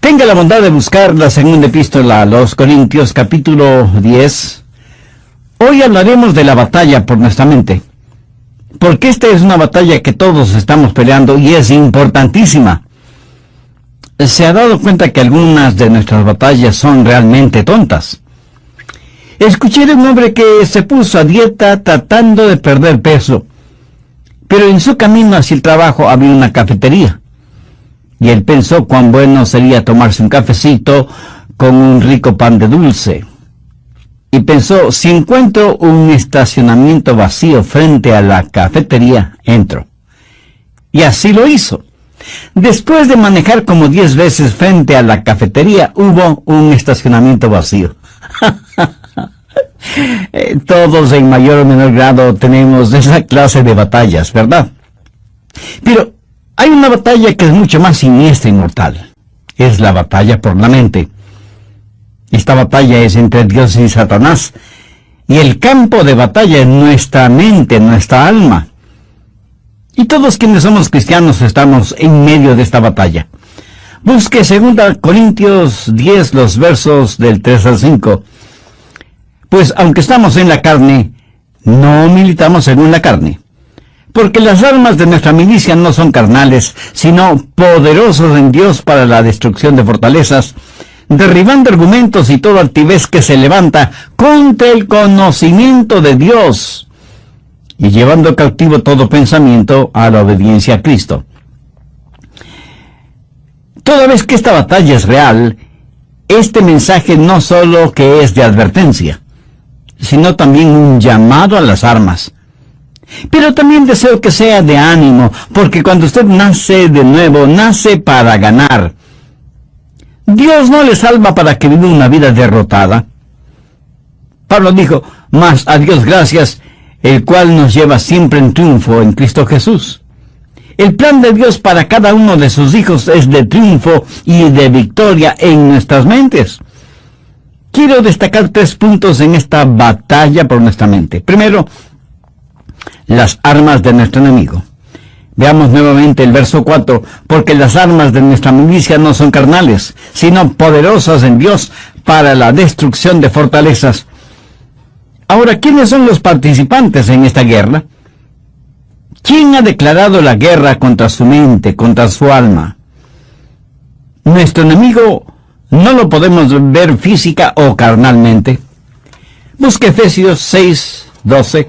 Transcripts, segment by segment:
Tenga la bondad de buscar la segunda epístola a los Corintios, capítulo 10. Hoy hablaremos de la batalla por nuestra mente, porque esta es una batalla que todos estamos peleando y es importantísima. ¿Se ha dado cuenta que algunas de nuestras batallas son realmente tontas? Escuché de un hombre que se puso a dieta tratando de perder peso, pero en su camino hacia el trabajo había una cafetería. Y él pensó cuán bueno sería tomarse un cafecito con un rico pan de dulce. Y pensó, si encuentro un estacionamiento vacío frente a la cafetería, entro. Y así lo hizo. Después de manejar como 10 veces frente a la cafetería, hubo un estacionamiento vacío. Todos en mayor o menor grado tenemos esa clase de batallas, ¿verdad? Pero hay una batalla que es mucho más siniestra y mortal. Es la batalla por la mente. Esta batalla es entre Dios y Satanás. Y el campo de batalla es nuestra mente, nuestra alma. Y todos quienes somos cristianos estamos en medio de esta batalla. Busque 2 Corintios 10, los versos del 3 al 5. Pues aunque estamos en la carne, no militamos según la carne. Porque las armas de nuestra milicia no son carnales, sino poderosos en Dios para la destrucción de fortalezas, derribando argumentos y toda altivez que se levanta contra el conocimiento de Dios, y llevando cautivo todo pensamiento a la obediencia a Cristo. Toda vez que esta batalla es real, este mensaje no solo que es de advertencia, sino también un llamado a las armas. Pero también deseo que sea de ánimo, porque cuando usted nace de nuevo, nace para ganar. Dios no le salva para que viva una vida derrotada. Pablo dijo, mas a Dios gracias, el cual nos lleva siempre en triunfo en Cristo Jesús. El plan de Dios para cada uno de sus hijos es de triunfo y de victoria en nuestras mentes. Quiero destacar 3 puntos en esta batalla por nuestra mente. Primero, las armas de nuestro enemigo. Veamos nuevamente el verso 4. Porque las armas de nuestra milicia no son carnales, sino poderosas en Dios para la destrucción de fortalezas. Ahora, ¿quiénes son los participantes en esta guerra? ¿Quién ha declarado la guerra contra su mente, contra su alma? Nuestro enemigo no lo podemos ver física o carnalmente. Busque Efesios 6:12.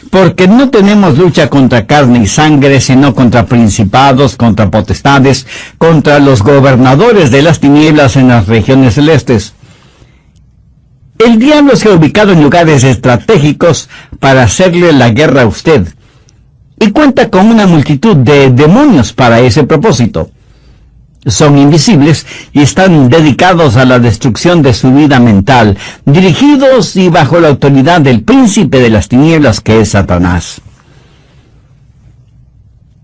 Porque no tenemos lucha contra carne y sangre, sino contra principados, contra potestades, contra los gobernadores de las tinieblas en las regiones celestes. El diablo se ha ubicado en lugares estratégicos para hacerle la guerra a usted, y cuenta con una multitud de demonios para ese propósito. Son invisibles y están dedicados a la destrucción de su vida mental, dirigidos y bajo la autoridad del príncipe de las tinieblas que es Satanás.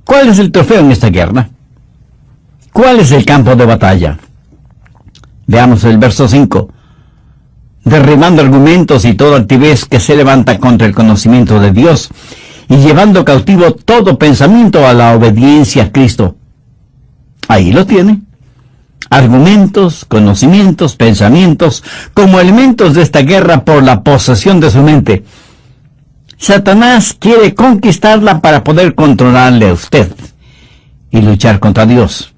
¿Cuál es el trofeo en esta guerra? ¿Cuál es el campo de batalla? Veamos el verso 5. Derribando argumentos y toda altivez que se levanta contra el conocimiento de Dios, y llevando cautivo todo pensamiento a la obediencia a Cristo. Ahí lo tiene. Argumentos, conocimientos, pensamientos, como elementos de esta guerra por la posesión de su mente. Satanás quiere conquistarla para poder controlarle a usted y luchar contra Dios.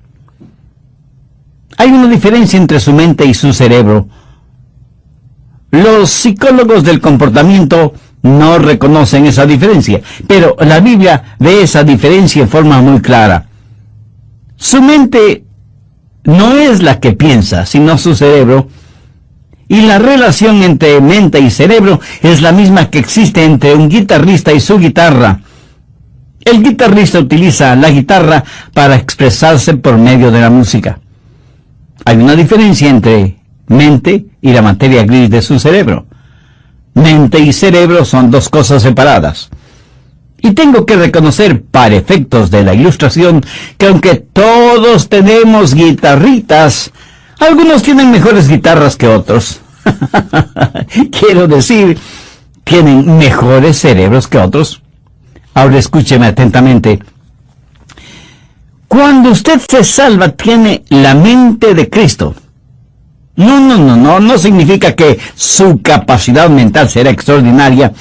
Hay una diferencia entre su mente y su cerebro. Los psicólogos del comportamiento no reconocen esa diferencia, pero la Biblia ve esa diferencia en forma muy clara. Su mente no es la que piensa, sino su cerebro, y la relación entre mente y cerebro es la misma que existe entre un guitarrista y su guitarra. El guitarrista utiliza la guitarra para expresarse por medio de la música. Hay una diferencia entre mente y la materia gris de su cerebro. Mente y cerebro son 2 cosas separadas. Y tengo que reconocer, para efectos de la ilustración, que aunque todos tenemos guitarritas, algunos tienen mejores guitarras que otros. Quiero decir, tienen mejores cerebros que otros. Ahora escúcheme atentamente. Cuando usted se salva, tiene la mente de Cristo. No significa que su capacidad mental será extraordinaria,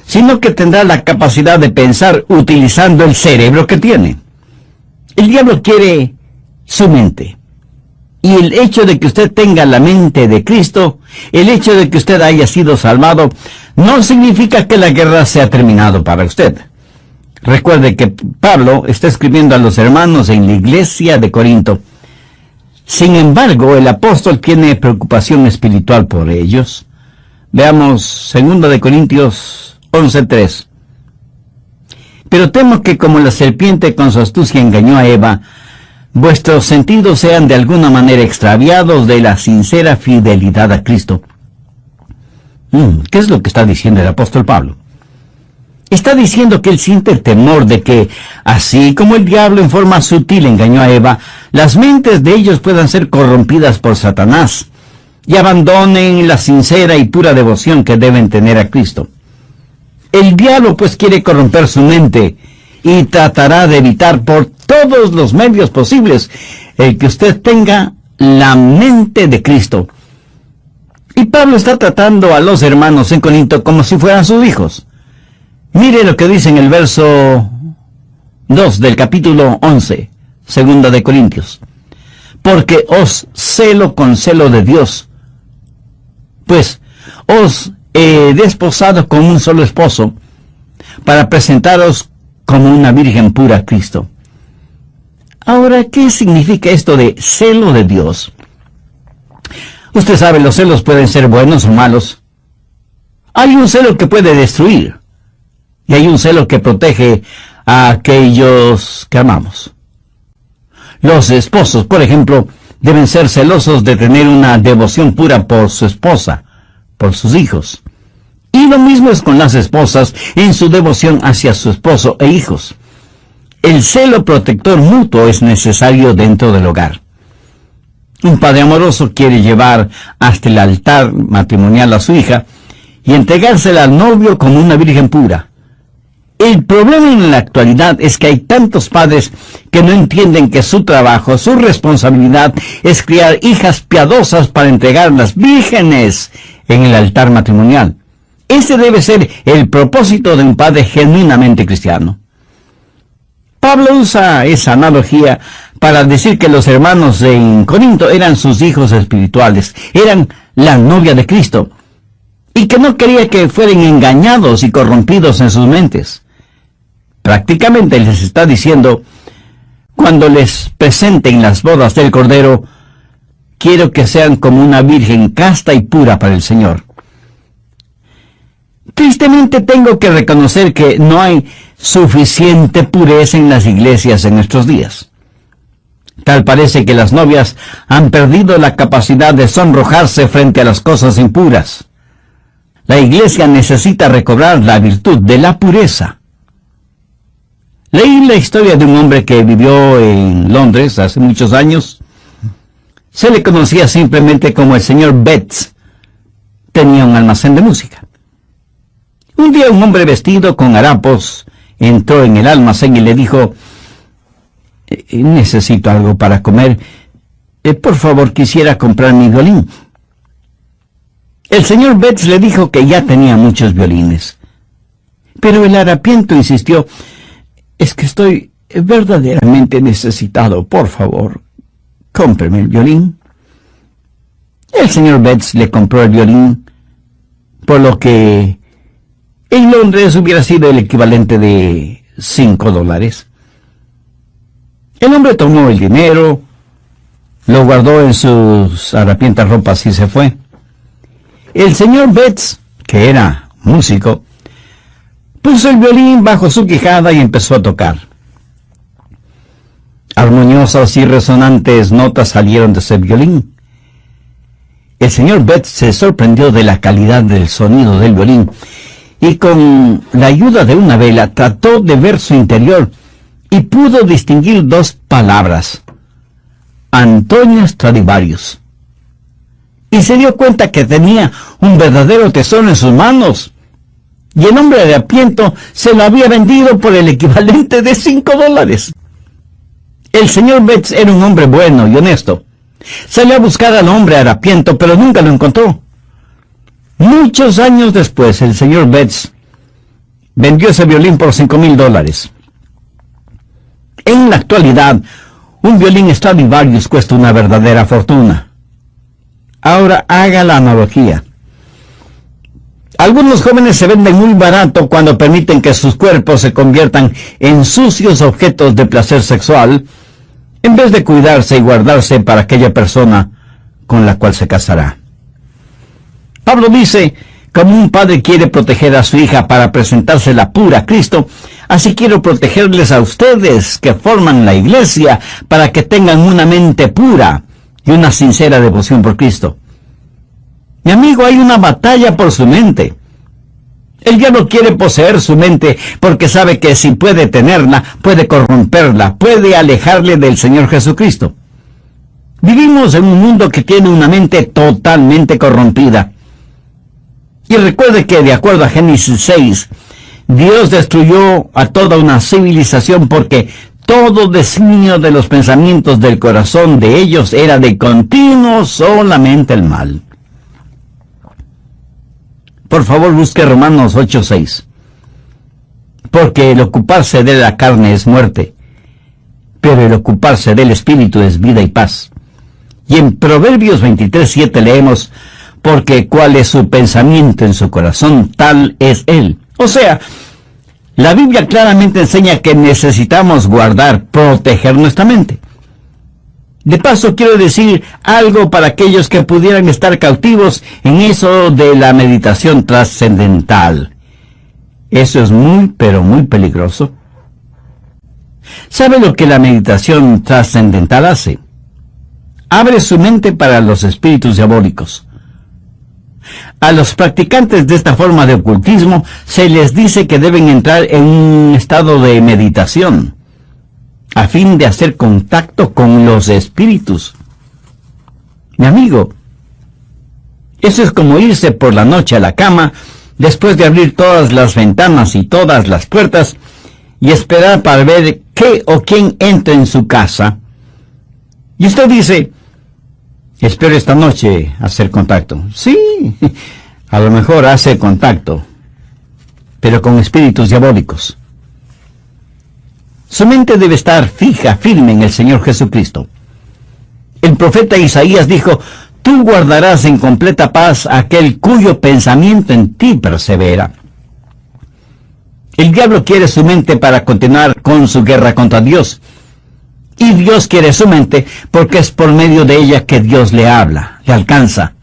sino que tendrá la capacidad de pensar utilizando el cerebro que tiene. El diablo quiere su mente. Y el hecho de que usted tenga la mente de Cristo, el hecho de que usted haya sido salvado, no significa que la guerra se ha terminado para usted. Recuerde que Pablo está escribiendo a los hermanos en la iglesia de Corinto. Sin embargo, el apóstol tiene preocupación espiritual por ellos. Veamos 2 de Corintios 11:3. Pero temo que como la serpiente con su astucia engañó a Eva, vuestros sentidos sean de alguna manera extraviados de la sincera fidelidad a Cristo. ¿Qué es lo que está diciendo el apóstol Pablo? Está diciendo que él siente el temor de que, así como el diablo en forma sutil engañó a Eva, las mentes de ellos puedan ser corrompidas por Satanás y abandonen la sincera y pura devoción que deben tener a Cristo. El diablo pues quiere corromper su mente y tratará de evitar por todos los medios posibles el que usted tenga la mente de Cristo. Y Pablo está tratando a los hermanos en Corinto como si fueran sus hijos. Mire lo que dice en el verso 2 del capítulo 11, 2 de Corintios. Porque os celo con celo de Dios, pues os he desposado con un solo esposo, para presentaros como una virgen pura a Cristo. Ahora, ¿qué significa esto de celo de Dios? Usted sabe, los celos pueden ser buenos o malos. Hay un celo que puede destruir, y hay un celo que protege a aquellos que amamos. Los esposos, por ejemplo, deben ser celosos de tener una devoción pura por su esposa, por sus hijos. Y lo mismo es con las esposas en su devoción hacia su esposo e hijos. El celo protector mutuo es necesario dentro del hogar. Un padre amoroso quiere llevar hasta el altar matrimonial a su hija y entregársela al novio como una virgen pura. El problema en la actualidad es que hay tantos padres que no entienden que su trabajo, su responsabilidad es criar hijas piadosas para entregarlas vírgenes en el altar matrimonial. Ese debe ser el propósito de un padre genuinamente cristiano. Pablo usa esa analogía para decir que los hermanos en Corinto eran sus hijos espirituales, eran la novia de Cristo, y que no quería que fueran engañados y corrompidos en sus mentes. Prácticamente les está diciendo, cuando les presenten las bodas del Cordero, quiero que sean como una virgen casta y pura para el Señor. Tristemente tengo que reconocer que no hay suficiente pureza en las iglesias en nuestros días. Tal parece que las novias han perdido la capacidad de sonrojarse frente a las cosas impuras. La iglesia necesita recobrar la virtud de la pureza. Leí la historia de un hombre que vivió en Londres hace muchos años. Se le conocía simplemente como el señor Betts. Tenía un almacén de música. Un día un hombre vestido con harapos entró en el almacén y le dijo, necesito algo para comer. Por favor, quisiera comprar mi violín. El señor Betts le dijo que ya tenía muchos violines. Pero el harapiento insistió, es que estoy verdaderamente necesitado. Por favor, cómpreme el violín. El señor Betts le compró el violín, por lo que en Londres hubiera sido el equivalente de $5. El hombre tomó el dinero, lo guardó en sus harapientas ropas y se fue. El señor Betts, que era músico, puso el violín bajo su quijada y empezó a tocar. Armoniosas y resonantes notas salieron de ese violín. El señor Betts se sorprendió de la calidad del sonido del violín y con la ayuda de una vela trató de ver su interior y pudo distinguir dos palabras: Antonio Stradivarius. Y se dio cuenta que tenía un verdadero tesoro en sus manos. Y el hombre de harapiento se lo había vendido por el equivalente de $5. El señor Betts era un hombre bueno y honesto. Salió a buscar al hombre harapiento, pero nunca lo encontró. Muchos años después, el señor Betts vendió ese violín por $5,000. En la actualidad, un violín Stradivarius cuesta una verdadera fortuna. Ahora haga la analogía. Algunos jóvenes se venden muy barato cuando permiten que sus cuerpos se conviertan en sucios objetos de placer sexual, en vez de cuidarse y guardarse para aquella persona con la cual se casará. Pablo dice, como un padre quiere proteger a su hija para presentársela pura a Cristo, así quiero protegerles a ustedes que forman la iglesia para que tengan una mente pura y una sincera devoción por Cristo. Mi amigo, hay una batalla por su mente. El diablo quiere poseer su mente porque sabe que si puede tenerla, puede corromperla, puede alejarle del Señor Jesucristo. Vivimos en un mundo que tiene una mente totalmente corrompida. Y recuerde que, de acuerdo a Génesis 6, Dios destruyó a toda una civilización porque todo designio de los pensamientos del corazón de ellos era de continuo solamente el mal. Por favor, busque Romanos 8:6. Porque el ocuparse de la carne es muerte, pero el ocuparse del Espíritu es vida y paz. Y en Proverbios 23:7 leemos, porque cuál es su pensamiento en su corazón, tal es él. O sea, la Biblia claramente enseña que necesitamos guardar, proteger nuestra mente. De paso, quiero decir algo para aquellos que pudieran estar cautivos en eso de la meditación trascendental. Eso es muy, pero muy peligroso. ¿Sabe lo que la meditación trascendental hace? Abre su mente para los espíritus diabólicos. A los practicantes de esta forma de ocultismo se les dice que deben entrar en un estado de meditación, a fin de hacer contacto con los espíritus. Mi amigo, eso es como irse por la noche a la cama, después de abrir todas las ventanas y todas las puertas, y esperar para ver qué o quién entra en su casa. Y usted dice, espero esta noche hacer contacto. Sí, a lo mejor hace contacto, pero con espíritus diabólicos. Su mente debe estar fija, firme en el Señor Jesucristo. El profeta Isaías dijo, tú guardarás en completa paz a aquel cuyo pensamiento en ti persevera. El diablo quiere su mente para continuar con su guerra contra Dios. Y Dios quiere su mente porque es por medio de ella que Dios le habla, le alcanza.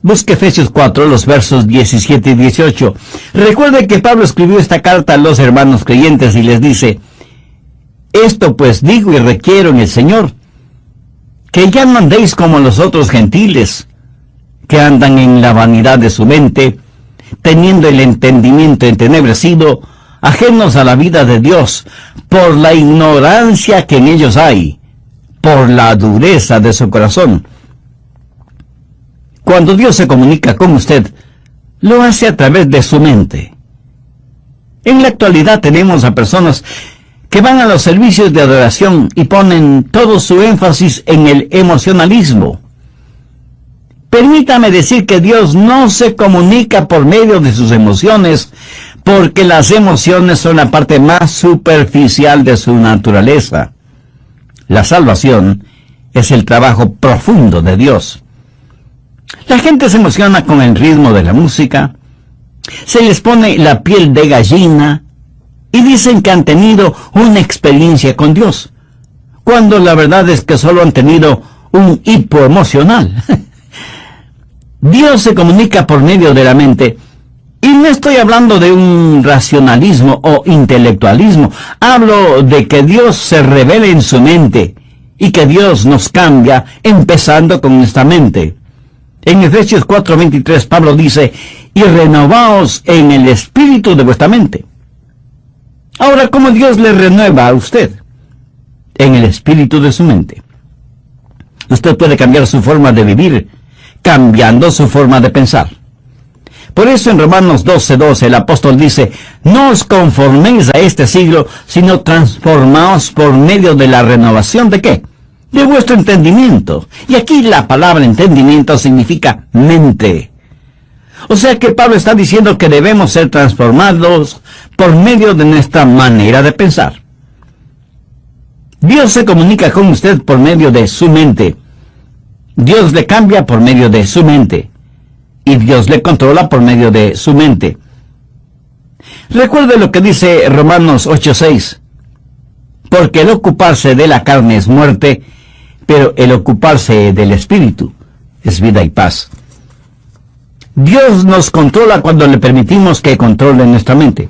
Busque Efesios 4, los versos 17 y 18. Recuerde que Pablo escribió esta carta a los hermanos creyentes y les dice, esto pues digo y requiero en el Señor, que ya no andéis como los otros gentiles, que andan en la vanidad de su mente, teniendo el entendimiento entenebrecido, ajenos a la vida de Dios, por la ignorancia que en ellos hay, por la dureza de su corazón. Cuando Dios se comunica con usted, lo hace a través de su mente. En la actualidad tenemos a personas que van a los servicios de adoración y ponen todo su énfasis en el emocionalismo. Permítame decir que Dios no se comunica por medio de sus emociones, porque las emociones son la parte más superficial de su naturaleza. La salvación es el trabajo profundo de Dios. La gente se emociona con el ritmo de la música, se les pone la piel de gallina y dicen que han tenido una experiencia con Dios, cuando la verdad es que solo han tenido un hipo emocional. Dios se comunica por medio de la mente, y no estoy hablando de un racionalismo o intelectualismo, hablo de que Dios se revela en su mente, y que Dios nos cambia, empezando con nuestra mente. En Efesios 4:23 Pablo dice, y renovaos en el espíritu de vuestra mente. Ahora, ¿cómo Dios le renueva a usted? En el espíritu de su mente. Usted puede cambiar su forma de vivir, cambiando su forma de pensar. Por eso en Romanos 12:12 el apóstol dice: no os conforméis a este siglo, sino transformaos por medio de la renovación ¿de qué? De vuestro entendimiento. Y aquí la palabra entendimiento significa mente. O sea que Pablo está diciendo que debemos ser transformados por medio de nuestra manera de pensar. Dios se comunica con usted por medio de su mente. Dios le cambia por medio de su mente. Y Dios le controla por medio de su mente. Recuerde lo que dice Romanos 8:6. Porque el ocuparse de la carne es muerte, pero el ocuparse del Espíritu es vida y paz. Dios nos controla cuando le permitimos que controle nuestra mente.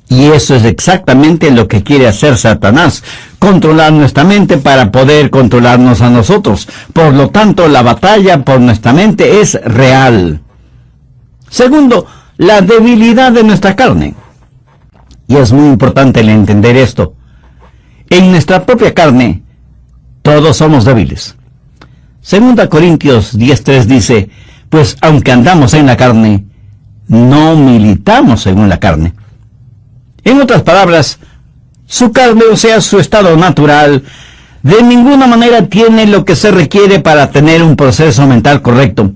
Y eso es exactamente lo que quiere hacer Satanás, controlar nuestra mente para poder controlarnos a nosotros. Por lo tanto, la batalla por nuestra mente es real. Segundo, la debilidad de nuestra carne. Y es muy importante el entender esto. En nuestra propia carne, todos somos débiles. 2 Corintios 10:3 dice: pues aunque andamos en la carne, no militamos según la carne. En otras palabras, su carne, o sea, su estado natural, de ninguna manera tiene lo que se requiere para tener un proceso mental correcto.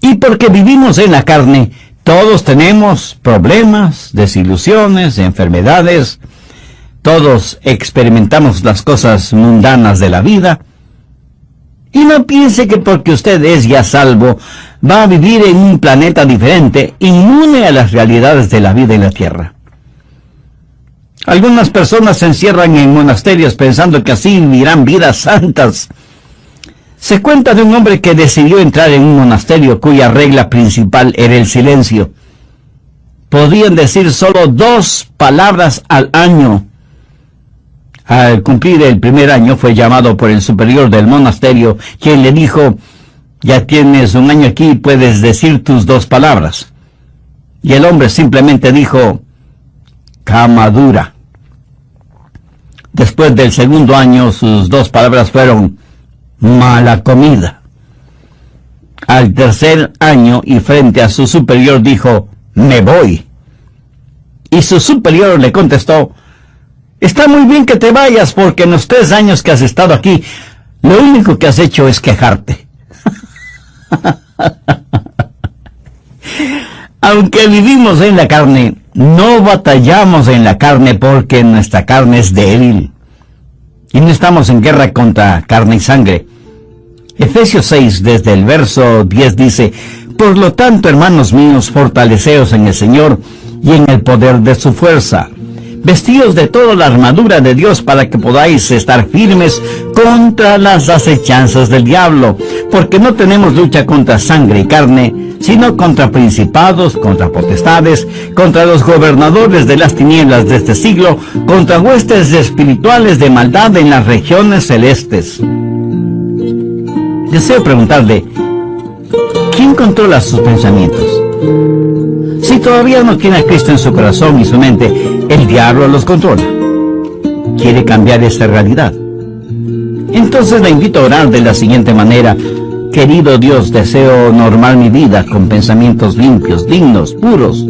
Y porque vivimos en la carne, todos tenemos problemas, desilusiones, enfermedades. Todos experimentamos las cosas mundanas de la vida. Y no piense que porque usted es ya salvo, va a vivir en un planeta diferente, inmune a las realidades de la vida en la tierra. Algunas personas se encierran en monasterios pensando que así vivirán vidas santas. Se cuenta de un hombre que decidió entrar en un monasterio cuya regla principal era el silencio. Podían decir solo 2 palabras al año. Al cumplir el primer año fue llamado por el superior del monasterio, quien le dijo: ya tienes 1 año aquí, puedes decir tus 2 palabras. Y el hombre simplemente dijo: cama dura. Después del segundo año, sus 2 palabras fueron: mala comida. Al tercer año, y frente a su superior, dijo: me voy. Y su superior le contestó: está muy bien que te vayas, porque en los 3 años que has estado aquí, lo único que has hecho es quejarte. Aunque vivimos en la carne, no batallamos en la carne porque nuestra carne es débil. Y no estamos en guerra contra carne y sangre. Efesios 6, desde el verso 10 dice: por lo tanto, hermanos míos, fortaleceos en el Señor y en el poder de su fuerza. Vestíos de toda la armadura de Dios para que podáis estar firmes contra las acechanzas del diablo, porque no tenemos lucha contra sangre y carne, sino contra principados, contra potestades, contra los gobernadores de las tinieblas de este siglo, contra huestes espirituales de maldad en las regiones celestes. Deseo preguntarle: ¿quién controla sus pensamientos? Si todavía no tiene a Cristo en su corazón y su mente, el diablo los controla. ¿Quiere cambiar esta realidad? Entonces le invito a orar de la siguiente manera: querido Dios, deseo normar mi vida con pensamientos limpios, dignos, puros,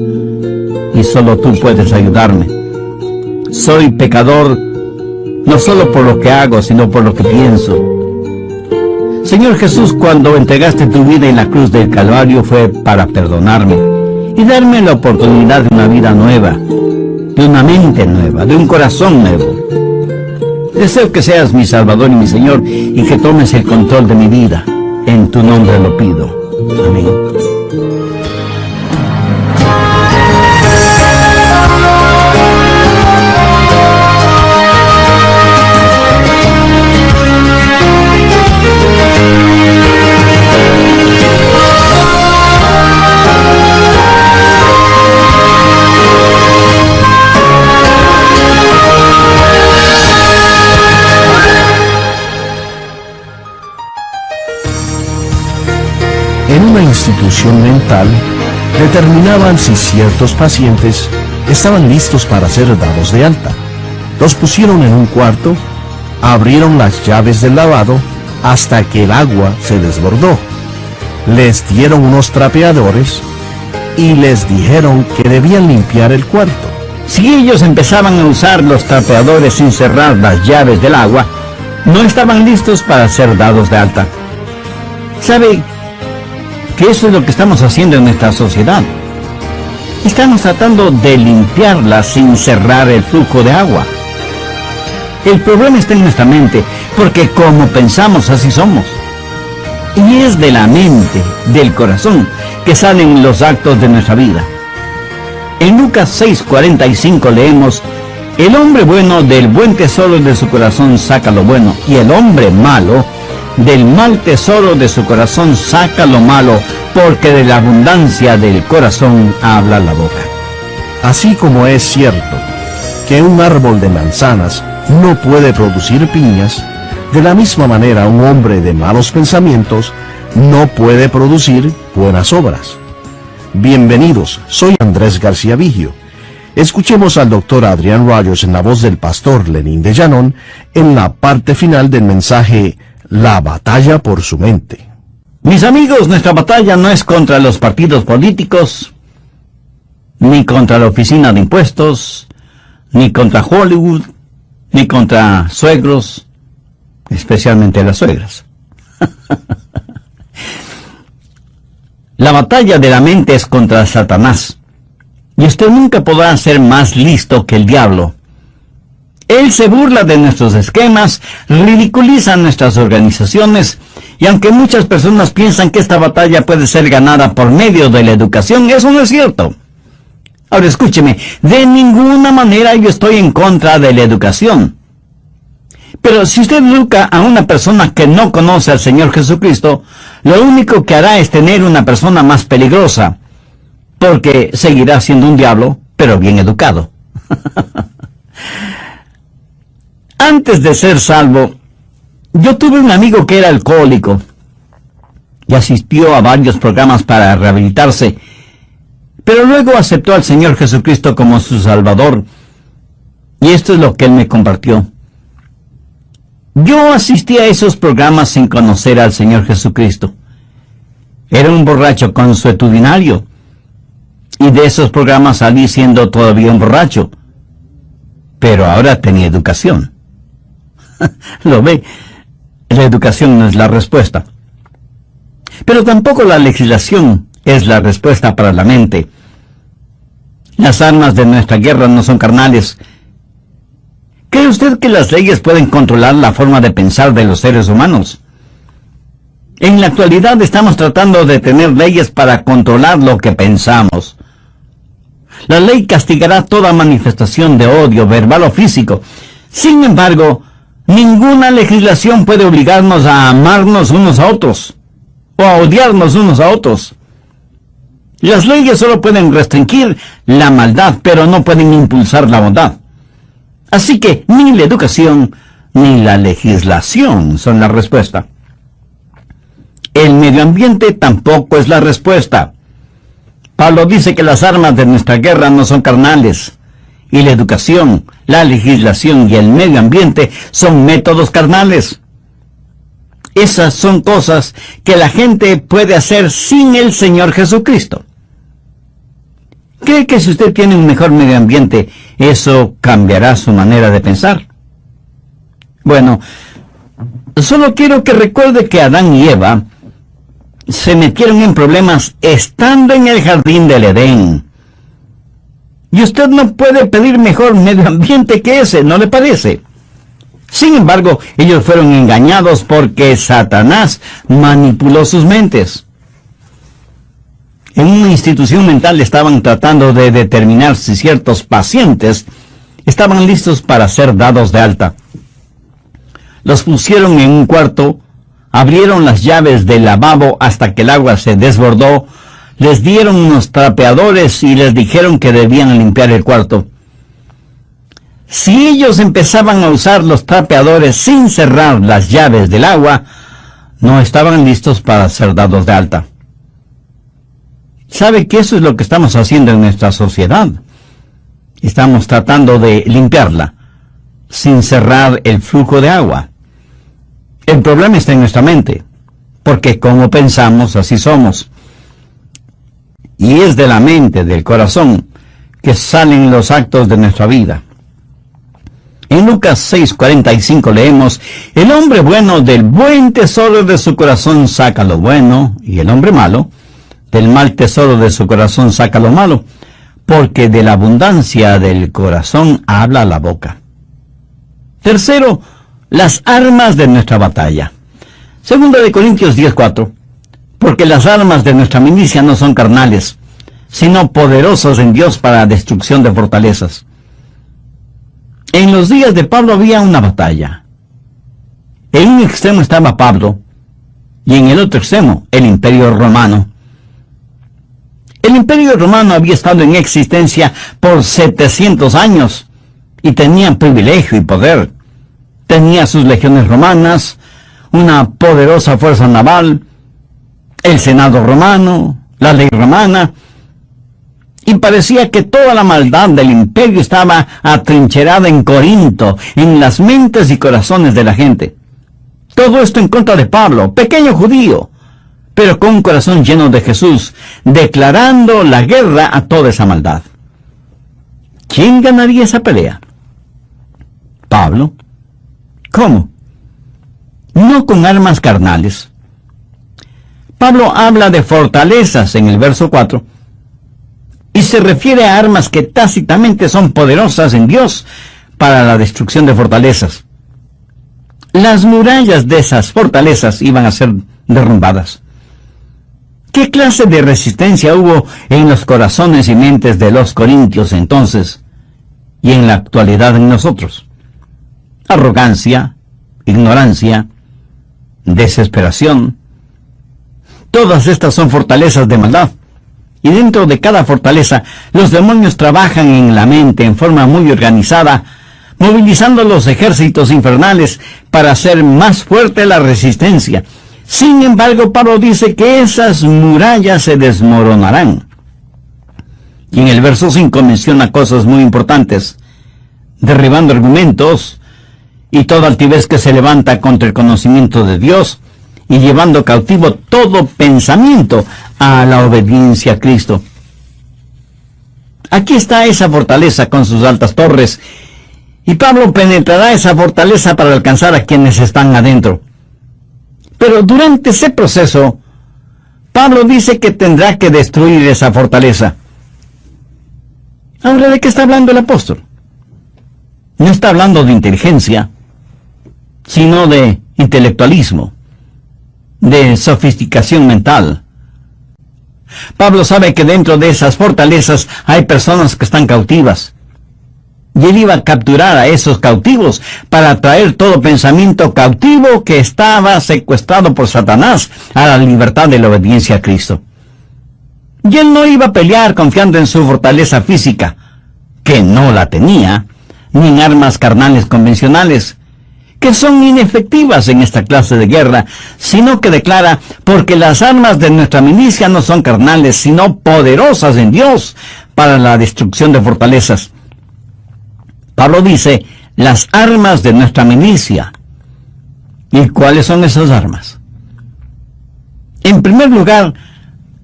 y solo tú puedes ayudarme. Soy pecador, no solo por lo que hago, sino por lo que pienso. Señor Jesús, cuando entregaste tu vida en la cruz del Calvario fue para perdonarme y darme la oportunidad de una vida nueva, de una mente nueva, de un corazón nuevo. Deseo que seas mi Salvador y mi Señor y que tomes el control de mi vida. En tu nombre lo pido. Amén. En una institución mental, determinaban si ciertos pacientes estaban listos para ser dados de alta. Los pusieron en un cuarto, abrieron las llaves del lavado hasta que el agua se desbordó. Les dieron unos trapeadores y les dijeron que debían limpiar el cuarto. Si ellos empezaban a usar los trapeadores sin cerrar las llaves del agua, no estaban listos para ser dados de alta. ¿Sabe que eso es lo que estamos haciendo en nuestra sociedad? Estamos tratando de limpiarla sin cerrar el flujo de agua. El problema está en nuestra mente, porque como pensamos, así somos. Y es de la mente, del corazón, que salen los actos de nuestra vida. En Lucas 6:45 leemos: el hombre bueno del buen tesoro de su corazón saca lo bueno, y el hombre malo del mal tesoro de su corazón saca lo malo, porque de la abundancia del corazón habla la boca. Así como es cierto que un árbol de manzanas no puede producir piñas, de la misma manera un hombre de malos pensamientos no puede producir buenas obras. Bienvenidos, soy Andrés García Vigio. Escuchemos al doctor Adrian Rogers en la voz del pastor Lenín de Llanón en la parte final del mensaje La batalla por su mente. Mis amigos, nuestra batalla no es contra los partidos políticos, ni contra la oficina de impuestos, ni contra Hollywood, ni contra suegros, especialmente las suegras. La batalla de la mente es contra Satanás, y usted nunca podrá ser más listo que el diablo. Él se burla de nuestros esquemas, ridiculiza nuestras organizaciones, y aunque muchas personas piensan que esta batalla puede ser ganada por medio de la educación, eso no es cierto. Ahora escúcheme, de ninguna manera yo estoy en contra de la educación. Pero si usted educa a una persona que no conoce al Señor Jesucristo, lo único que hará es tener una persona más peligrosa, porque seguirá siendo un diablo, pero bien educado. Antes de ser salvo, yo tuve un amigo que era alcohólico y asistió a varios programas para rehabilitarse, pero luego aceptó al Señor Jesucristo como su Salvador, y esto es lo que él me compartió. Yo asistí a esos programas sin conocer al Señor Jesucristo. Era un borracho consuetudinario, y de esos programas salí siendo todavía un borracho, pero ahora tenía educación. Lo ve, la educación no es la respuesta. Pero tampoco la legislación es la respuesta para la mente. Las armas de nuestra guerra no son carnales. ¿Cree usted que las leyes pueden controlar la forma de pensar de los seres humanos? En la actualidad estamos tratando de tener leyes para controlar lo que pensamos. La ley castigará toda manifestación de odio, verbal o físico. Sin embargo, ninguna legislación puede obligarnos a amarnos unos a otros, o a odiarnos unos a otros. Las leyes solo pueden restringir la maldad, pero no pueden impulsar la bondad. Así que ni la educación ni la legislación son la respuesta. El medio ambiente tampoco es la respuesta. Pablo dice que las armas de nuestra guerra no son carnales, y la educación, la legislación y el medio ambiente son métodos carnales. Esas son cosas que la gente puede hacer sin el Señor Jesucristo. ¿Cree que si usted tiene un mejor medio ambiente, eso cambiará su manera de pensar? Bueno, solo quiero que recuerde que Adán y Eva se metieron en problemas estando en el jardín del Edén. Y usted no puede pedir mejor medio ambiente que ese, ¿no le parece? Sin embargo, ellos fueron engañados porque Satanás manipuló sus mentes. En una institución mental estaban tratando de determinar si ciertos pacientes estaban listos para ser dados de alta. Los pusieron en un cuarto, abrieron las llaves del lavabo hasta que el agua se desbordó, les dieron unos trapeadores y les dijeron que debían limpiar el cuarto. Si ellos empezaban a usar los trapeadores sin cerrar las llaves del agua, no estaban listos para ser dados de alta. ¿Sabe que eso es lo que estamos haciendo en nuestra sociedad? Estamos tratando de limpiarla, sin cerrar el flujo de agua. El problema está en nuestra mente, porque como pensamos, así somos. y es de la mente, del corazón, que salen los actos de nuestra vida. En Lucas 6:45 leemos: el hombre bueno del buen tesoro de su corazón saca lo bueno, y el hombre malo del mal tesoro de su corazón saca lo malo, porque de la abundancia del corazón habla la boca. Tercero, las armas de nuestra batalla. Segunda de Corintios 10:4, porque las armas de nuestra milicia no son carnales, sino poderosas en Dios para la destrucción de fortalezas. En los días de Pablo había una batalla. En un extremo estaba Pablo, y en el otro extremo el Imperio Romano. El Imperio Romano había estado en existencia por 700 años, y tenía privilegio y poder. Tenía sus legiones romanas, una poderosa fuerza naval, el Senado romano, la ley romana, y parecía que toda la maldad del imperio estaba atrincherada en Corinto, en las mentes y corazones de la gente. Todo esto en contra de Pablo, pequeño judío, pero con un corazón lleno de Jesús, declarando la guerra a toda esa maldad. ¿Quién ganaría esa pelea? Pablo. ¿Cómo? No con armas carnales. Pablo habla de fortalezas en el verso 4, y se refiere a armas que tácitamente son poderosas en Dios para la destrucción de fortalezas. Las murallas de esas fortalezas iban a ser derrumbadas. ¿Qué clase de resistencia hubo en los corazones y mentes de los corintios entonces y en la actualidad en nosotros? Arrogancia, ignorancia, desesperación. Todas estas son fortalezas de maldad. Y dentro de cada fortaleza, los demonios trabajan en la mente en forma muy organizada, movilizando los ejércitos infernales para hacer más fuerte la resistencia. Sin embargo, Pablo dice que esas murallas se desmoronarán. Y en el verso 5 menciona cosas muy importantes: derribando argumentos y toda altivez que se levanta contra el conocimiento de Dios, y llevando cautivo todo pensamiento a la obediencia a Cristo. Aquí está esa fortaleza con sus altas torres, y Pablo penetrará esa fortaleza para alcanzar a quienes están adentro. Pero durante ese proceso, Pablo dice que tendrá que destruir esa fortaleza. Ahora, ¿de qué está hablando el apóstol? No está hablando de inteligencia, sino de intelectualismo, de sofisticación mental. Pablo sabe que dentro de esas fortalezas hay personas que están cautivas, y él iba a capturar a esos cautivos para traer todo pensamiento cautivo que estaba secuestrado por Satanás a la libertad de la obediencia a Cristo. Y él no iba a pelear confiando en su fortaleza física, que no la tenía, ni en armas carnales convencionales, que son inefectivas en esta clase de guerra, sino que declara: porque las armas de nuestra milicia no son carnales, sino poderosas en Dios para la destrucción de fortalezas. Pablo dice: las armas de nuestra milicia. ¿Y cuáles son esas armas? En primer lugar,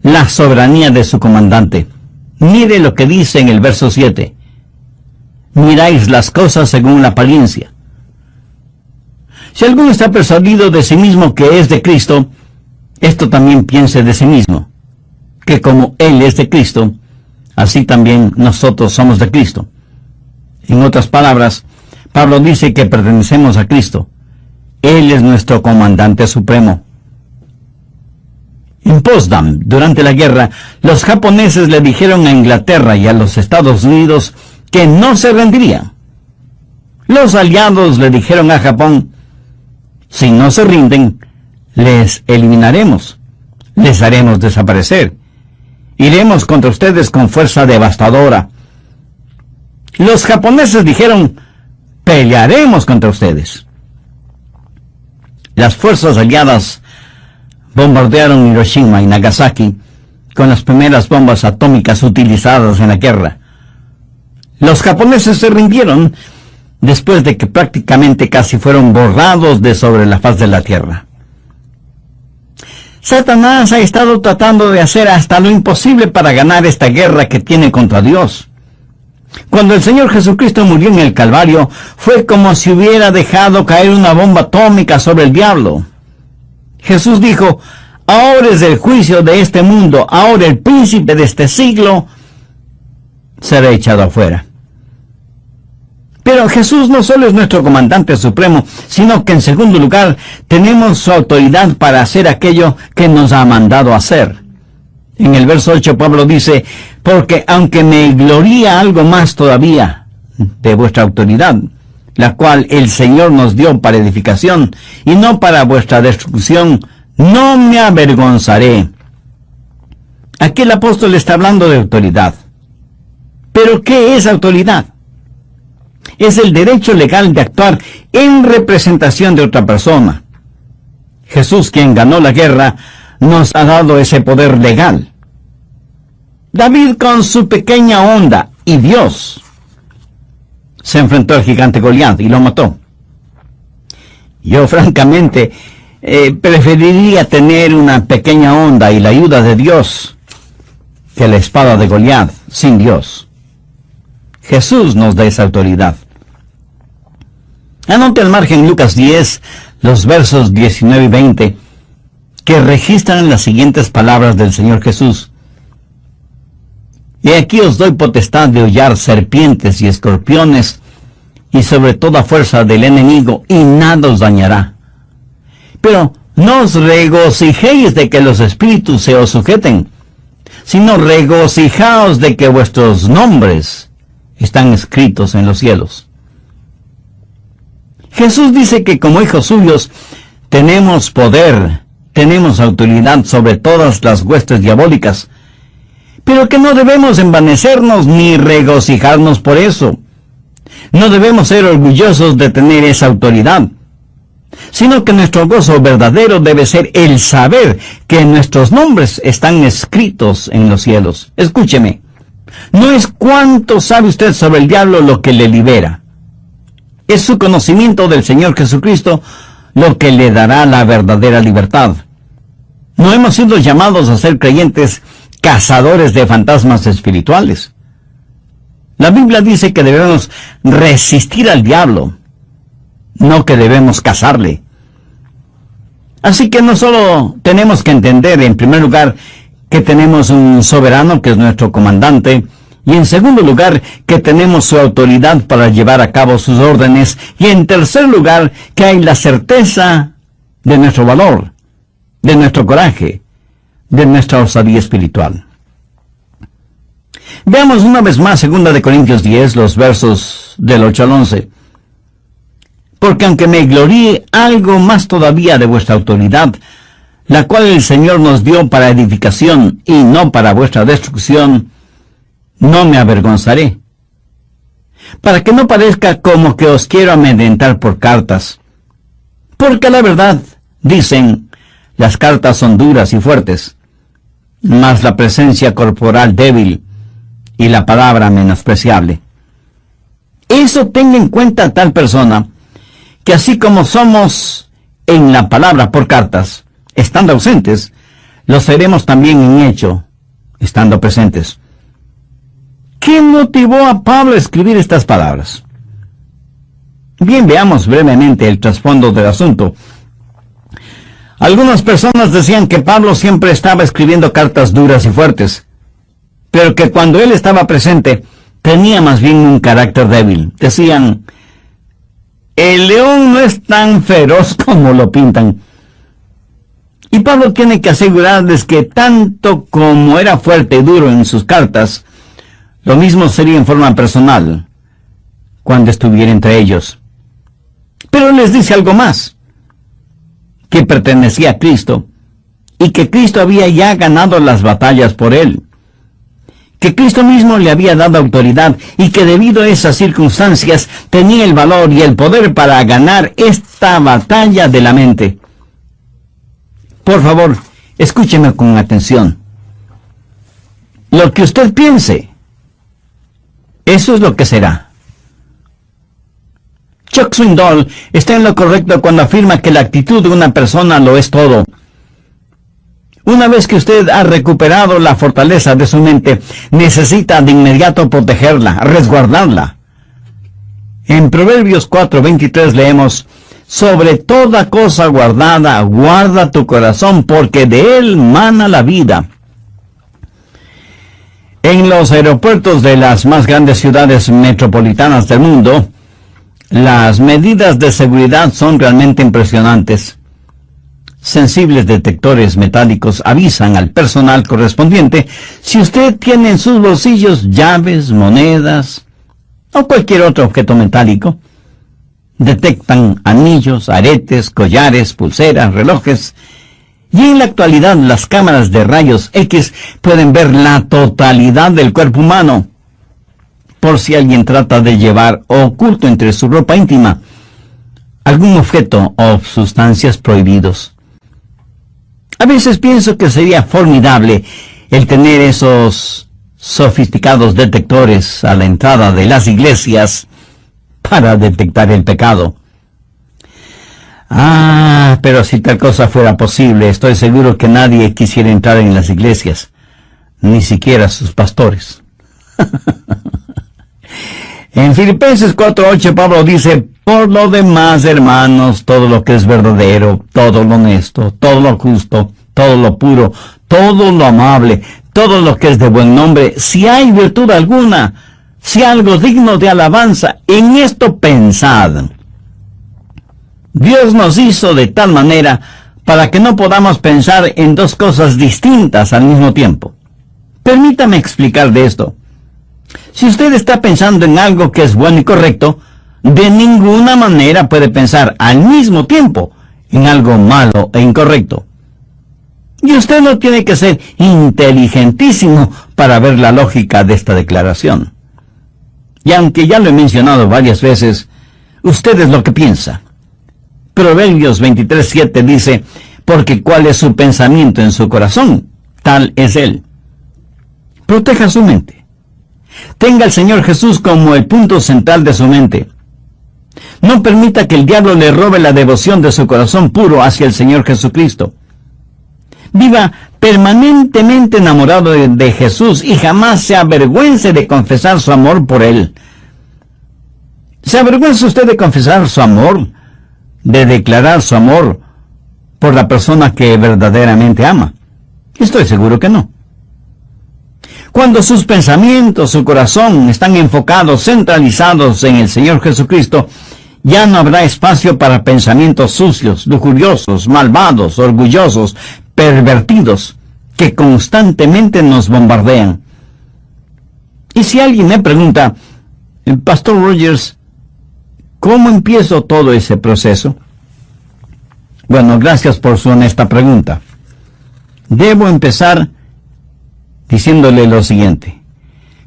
la soberanía de su comandante. Mire lo que dice en el verso 7. Miráis las cosas según la apariencia. Si alguno está persuadido de sí mismo que es de Cristo, esto también piense de sí mismo, que como Él es de Cristo, así también nosotros somos de Cristo. En otras palabras, Pablo dice que pertenecemos a Cristo. Él es nuestro comandante supremo. En Potsdam, durante la guerra, los japoneses le dijeron a Inglaterra y a los Estados Unidos que no se rendirían. Los aliados le dijeron a Japón: si no se rinden, les eliminaremos, les haremos desaparecer, iremos contra ustedes con fuerza devastadora. Los japoneses dijeron: pelearemos contra ustedes. Las fuerzas aliadas bombardearon Hiroshima y Nagasaki con las primeras bombas atómicas utilizadas en la guerra. Los japoneses se rindieron después de que prácticamente casi fueron borrados de sobre la faz de la tierra. Satanás ha estado tratando de hacer hasta lo imposible para ganar esta guerra que tiene contra Dios. Cuando el Señor Jesucristo murió en el Calvario, fue como si hubiera dejado caer una bomba atómica sobre el diablo. Jesús dijo: ahora es el juicio de este mundo, ahora el príncipe de este siglo será echado afuera. Pero Jesús no solo es nuestro comandante supremo, sino que en segundo lugar tenemos su autoridad para hacer aquello que nos ha mandado hacer. En el verso 8 Pablo dice: porque aunque me gloría algo más todavía de vuestra autoridad, la cual el Señor nos dio para edificación y no para vuestra destrucción, no me avergonzaré. Aquí el apóstol está hablando de autoridad. ¿Pero qué es autoridad? Es el derecho legal de actuar en representación de otra persona. Jesús, quien ganó la guerra, nos ha dado ese poder legal. David, con su pequeña onda, y Dios, se enfrentó al gigante Goliat y lo mató. Yo, francamente, preferiría tener una pequeña onda y la ayuda de Dios que la espada de Goliat sin Dios. Jesús nos da esa autoridad. Anote al margen Lucas 10, los versos 19 y 20, que registran las siguientes palabras del Señor Jesús. Y aquí os doy potestad de hollar serpientes y escorpiones, y sobre toda fuerza del enemigo, y nada os dañará. Pero no os regocijéis de que los espíritus se os sujeten, sino regocijaos de que vuestros nombres están escritos en los cielos. Jesús dice que como hijos suyos tenemos poder, tenemos autoridad sobre todas las huestes diabólicas, pero que no debemos envanecernos ni regocijarnos por eso. No debemos ser orgullosos de tener esa autoridad, sino que nuestro gozo verdadero debe ser el saber que nuestros nombres están escritos en los cielos. Escúcheme, no es cuánto sabe usted sobre el diablo lo que le libera. Es su conocimiento del Señor Jesucristo lo que le dará la verdadera libertad. No hemos sido llamados a ser creyentes cazadores de fantasmas espirituales. La Biblia dice que debemos resistir al diablo, no que debemos cazarle. Así que no solo tenemos que entender, en primer lugar, que tenemos un soberano que es nuestro comandante, y en segundo lugar, que tenemos su autoridad para llevar a cabo sus órdenes, y en tercer lugar, que hay la certeza de nuestro valor, de nuestro coraje, de nuestra osadía espiritual. Veamos una vez más 2 Corintios 10, los versos del 8 al 11. Porque aunque me gloríe algo más todavía de vuestra autoridad, la cual el Señor nos dio para edificación y no para vuestra destrucción, no me avergonzaré, para que no parezca como que os quiero amedrentar por cartas. Porque la verdad, dicen, las cartas son duras y fuertes, mas la presencia corporal débil y la palabra menospreciable. Eso tenga en cuenta tal persona, que así como somos en la palabra por cartas, estando ausentes, lo seremos también en hecho, estando presentes. ¿Qué motivó a Pablo a escribir estas palabras? Bien, veamos brevemente el trasfondo del asunto. Algunas personas decían que Pablo siempre estaba escribiendo cartas duras y fuertes, pero que cuando él estaba presente, tenía más bien un carácter débil. Decían: el león no es tan feroz como lo pintan. Y Pablo tiene que asegurarles que tanto como era fuerte y duro en sus cartas, lo mismo sería en forma personal, cuando estuviera entre ellos. Pero les dice algo más: que pertenecía a Cristo, y que Cristo había ya ganado las batallas por él, que Cristo mismo le había dado autoridad, y que debido a esas circunstancias tenía el valor y el poder para ganar esta batalla de la mente. Por favor, escúcheme con atención. Lo que usted piense, eso es lo que será. Chuck Swindoll está en lo correcto cuando afirma que la actitud de una persona lo es todo. Una vez que usted ha recuperado la fortaleza de su mente, necesita de inmediato protegerla, resguardarla. En Proverbios 4:23 leemos: sobre toda cosa guardada, guarda tu corazón, porque de él mana la vida. En los aeropuertos de las más grandes ciudades metropolitanas del mundo, las medidas de seguridad son realmente impresionantes. Sensibles detectores metálicos avisan al personal correspondiente si usted tiene en sus bolsillos llaves, monedas o cualquier otro objeto metálico. Detectan anillos, aretes, collares, pulseras, relojes. Y en la actualidad las cámaras de rayos X pueden ver la totalidad del cuerpo humano, por si alguien trata de llevar oculto entre su ropa íntima algún objeto o sustancias prohibidos. A veces pienso que sería formidable el tener esos sofisticados detectores a la entrada de las iglesias para detectar el pecado. Pero si tal cosa fuera posible, estoy seguro que nadie quisiera entrar en las iglesias, ni siquiera sus pastores. En Filipenses 4:8 Pablo dice: por lo demás, hermanos, todo lo que es verdadero, todo lo honesto, todo lo justo, todo lo puro, todo lo amable, todo lo que es de buen nombre, si hay virtud alguna, si algo digno de alabanza, en esto pensad. Dios nos hizo de tal manera para que no podamos pensar en dos cosas distintas al mismo tiempo. Permítame explicar de esto. Si usted está pensando en algo que es bueno y correcto, de ninguna manera puede pensar al mismo tiempo en algo malo e incorrecto. Y usted no tiene que ser inteligentísimo para ver la lógica de esta declaración. Y aunque ya lo he mencionado varias veces, usted es lo que piensa. Proverbios 23:7 dice: porque cuál es su pensamiento en su corazón, tal es él. Proteja su mente. Tenga al Señor Jesús como el punto central de su mente. No permita que el diablo le robe la devoción de su corazón puro hacia el Señor Jesucristo. Viva permanentemente enamorado de Jesús y jamás se avergüence de confesar su amor por Él. ¿Se avergüenza usted de confesar su amor, de declarar su amor por la persona que verdaderamente ama? Estoy seguro que no. Cuando sus pensamientos, su corazón están enfocados, centralizados en el Señor Jesucristo, ya no habrá espacio para pensamientos sucios, lujuriosos, malvados, orgullosos, pervertidos, que constantemente nos bombardean. Y si alguien me pregunta: Pastor Rogers, ¿cómo empiezo todo ese proceso? Bueno, gracias por su honesta pregunta. Debo empezar diciéndole lo siguiente: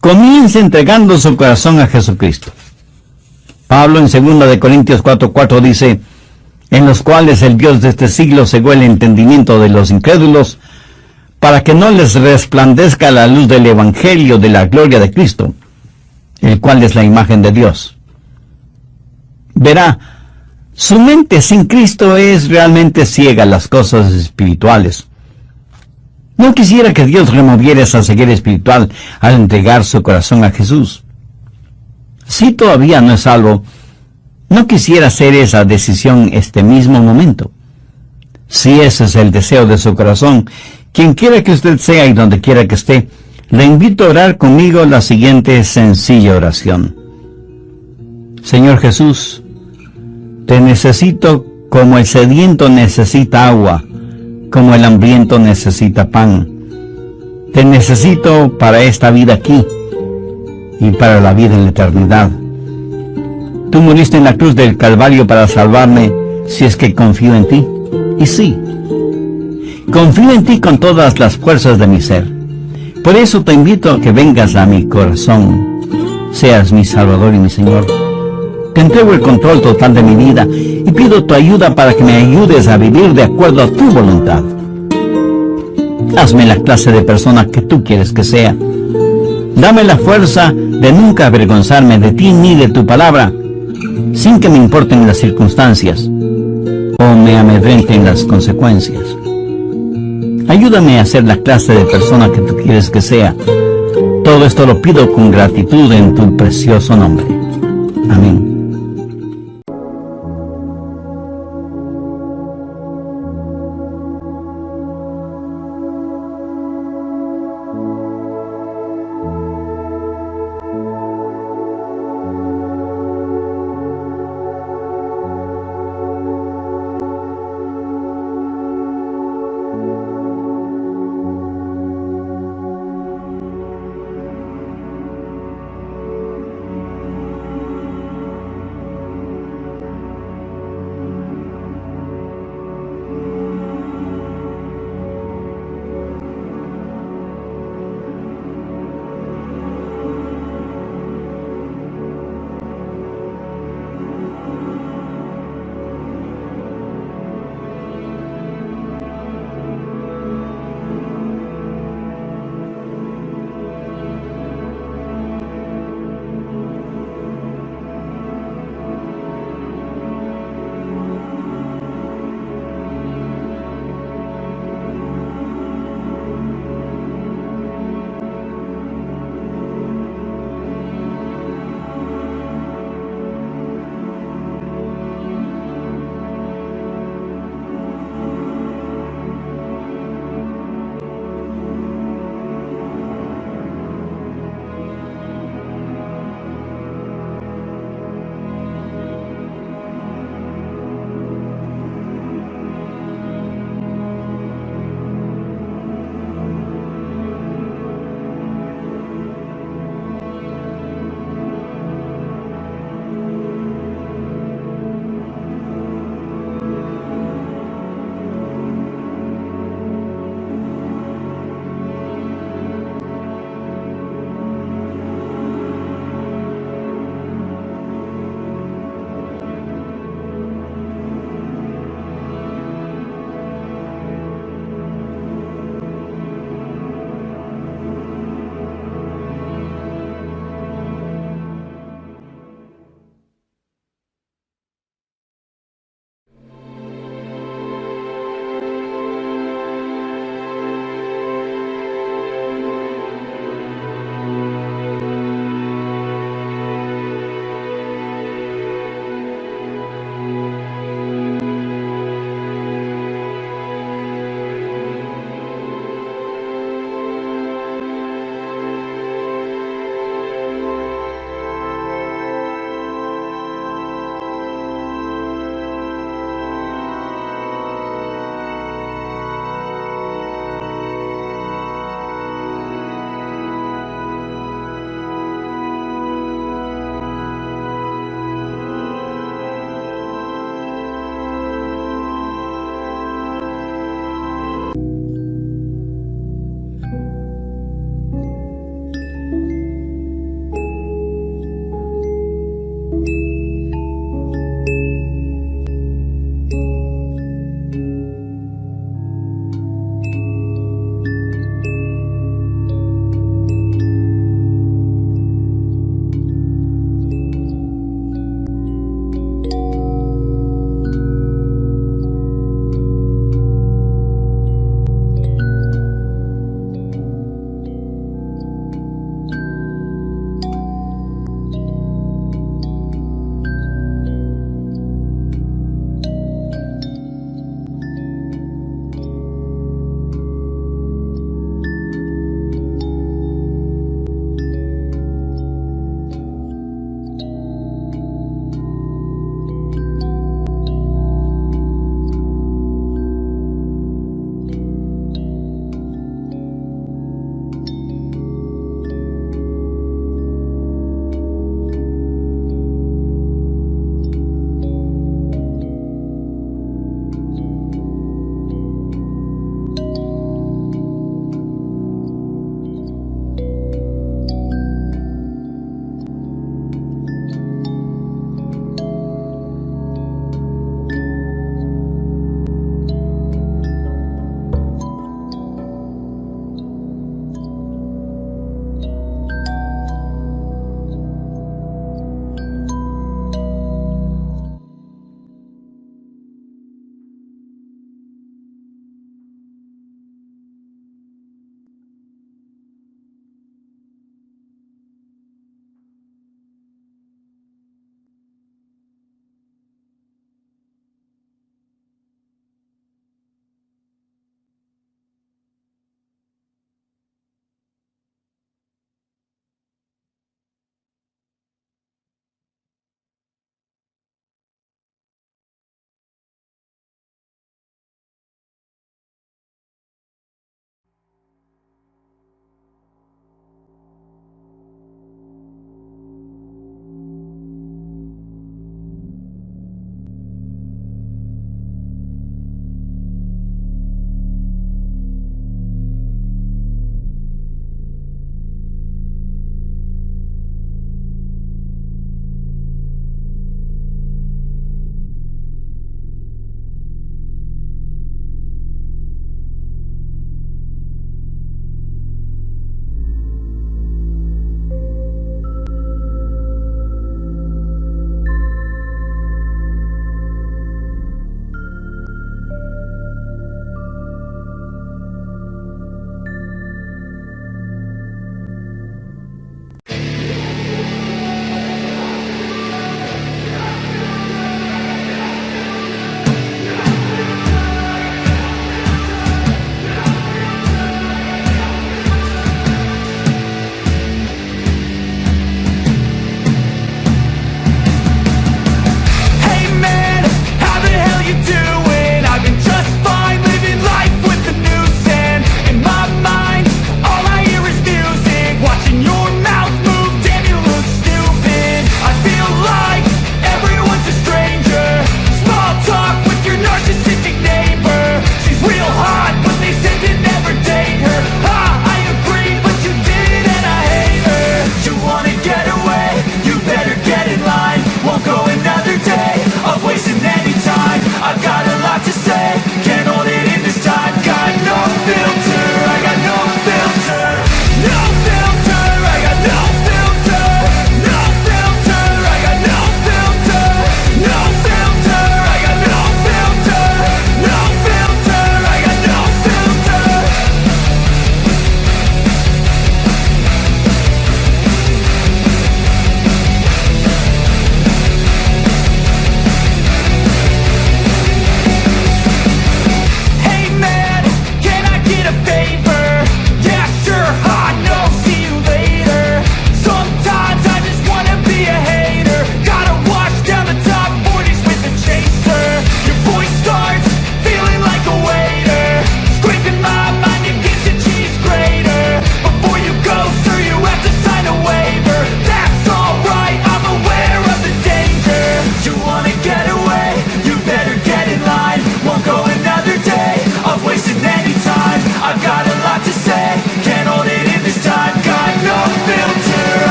comience entregando su corazón a Jesucristo. Pablo en 2 Corintios 4:4 dice: en los cuales el Dios de este siglo cegó el entendimiento de los incrédulos, para que no les resplandezca la luz del Evangelio de la gloria de Cristo, el cual es la imagen de Dios. Verá, su mente sin Cristo es realmente ciega a las cosas espirituales. No quisiera que Dios removiera esa ceguera espiritual al entregar su corazón a Jesús. Si todavía no es salvo, no quisiera hacer esa decisión este mismo momento. Si ese es el deseo de su corazón, quien quiera que usted sea y donde quiera que esté, le invito a orar conmigo la siguiente sencilla oración. Señor Jesús, te necesito como el sediento necesita agua, como el hambriento necesita pan. Te necesito para esta vida aquí y para la vida en la eternidad. Tú moriste en la cruz del Calvario para salvarme si es que confío en ti. Y sí, confío en ti con todas las fuerzas de mi ser. Por eso te invito a que vengas a mi corazón, seas mi Salvador y mi Señor. Te entrego el control total de mi vida y pido tu ayuda para que me ayudes a vivir de acuerdo a tu voluntad. Hazme la clase de persona que tú quieres que sea. Dame la fuerza de nunca avergonzarme de ti ni de tu palabra, sin que me importen las circunstancias o me amedrenten las consecuencias. Ayúdame a ser la clase de persona que tú quieres que sea. Todo esto lo pido con gratitud en tu precioso nombre. Amén.